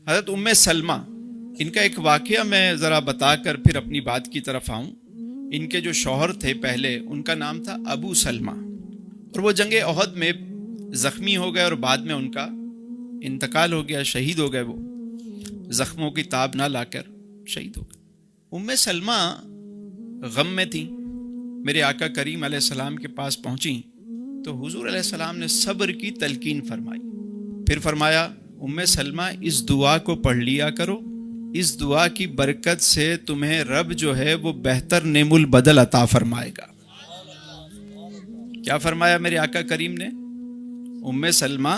حضرت ام سلمہ، ان کا ایک واقعہ میں ذرا بتا کر پھر اپنی بات کی طرف آؤں۔ ان کے جو شوہر تھے پہلے، ان کا نام تھا ابو سلمہ، اور وہ جنگ احد میں زخمی ہو گئے اور بعد میں ان کا انتقال ہو گیا، شہید ہو گئے۔ وہ زخموں کی تاب نہ لا کر شہید ہو گئے۔ ام سلمہ غم میں تھیں، میرے آقا کریم علیہ السلام کے پاس پہنچیں تو حضور علیہ السلام نے صبر کی تلقین فرمائی، پھر فرمایا ام سلمہ اس دعا کو پڑھ لیا کرو، اس دعا کی برکت سے تمہیں رب جو ہے وہ بہتر نعم البدل عطا فرمائے گا۔ کیا فرمایا میرے آقا کریم نے؟ ام سلمہ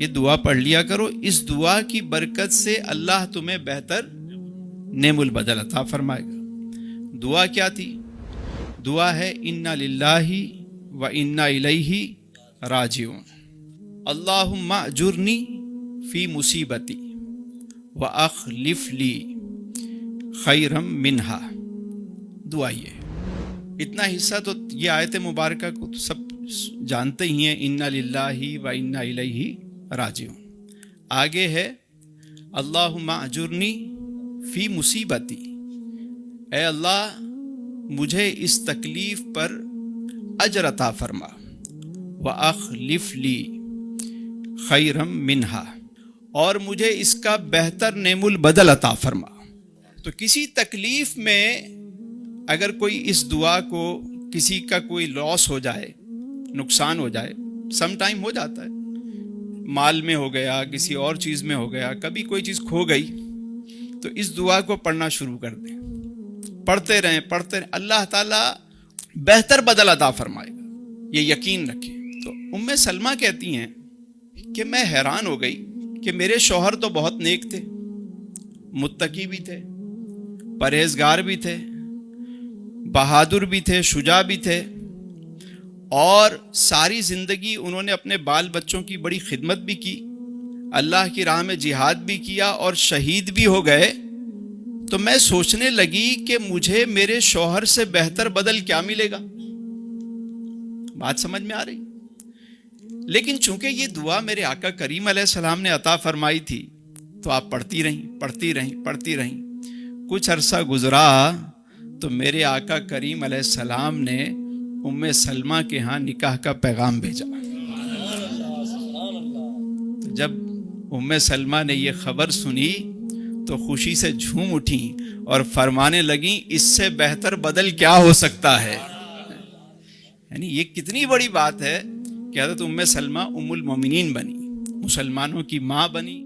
یہ دعا پڑھ لیا کرو، اس دعا کی برکت سے اللہ تمہیں بہتر نعم البدل عطا فرمائے گا۔ دعا کیا تھی؟ دعا ہے انا للہ و انا الیہ راجعون، اللہم اجرنی فی مصیبتی واخلف لی خیرا منہا۔ دعا یہ، اتنا حصہ تو یہ آیت مبارکہ کو تو سب جانتے ہی ہیں، انا للہ و انا الیہ راجعون۔ آگے ہے اللہم اجرنی فی مصیبتی، اے اللہ مجھے اس تکلیف پر اجر عطا فرما، وَأَخْلِفْ لِي خَيْرًا مِنْهَا، اور مجھے اس کا بہتر نعم البدل عطا فرما۔ تو کسی تکلیف میں اگر کوئی اس دعا کو، کسی کا کوئی لاس ہو جائے، نقصان ہو جائے، سم ٹائم ہو جاتا ہے، مال میں ہو گیا، کسی اور چیز میں ہو گیا، کبھی کوئی چیز کھو گئی، تو اس دعا کو پڑھنا شروع کر دیں، پڑھتے رہیں پڑھتے رہیں، اللہ تعالیٰ بہتر بدل عطا فرمائے گا، یہ یقین رکھیں۔ تو ام سلمہ کہتی ہیں کہ میں حیران ہو گئی کہ میرے شوہر تو بہت نیک تھے، متقی بھی تھے، پرہیزگار بھی تھے، بہادر بھی تھے، شجاع بھی تھے، اور ساری زندگی انہوں نے اپنے بال بچوں کی بڑی خدمت بھی کی، اللہ کی راہ میں جہاد بھی کیا اور شہید بھی ہو گئے۔ تو میں سوچنے لگی کہ مجھے میرے شوہر سے بہتر بدل کیا ملے گا؟ بات سمجھ میں آ رہی؟ لیکن چونکہ یہ دعا میرے آقا کریم علیہ السلام نے عطا فرمائی تھی تو آپ پڑھتی رہیں۔ کچھ عرصہ گزرا تو میرے آقا کریم علیہ السلام نے ام سلمہ کے ہاں نکاح کا پیغام بھیجا۔ تو جب ام سلمہ نے یہ خبر سنی تو خوشی سے جھوم اٹھیں اور فرمانے لگیں اس سے بہتر بدل کیا ہو سکتا ہے؟ یعنی یہ کتنی بڑی بات ہے کہ حضرت ام سلمہ ام المومنین بنی، مسلمانوں کی ماں بنی۔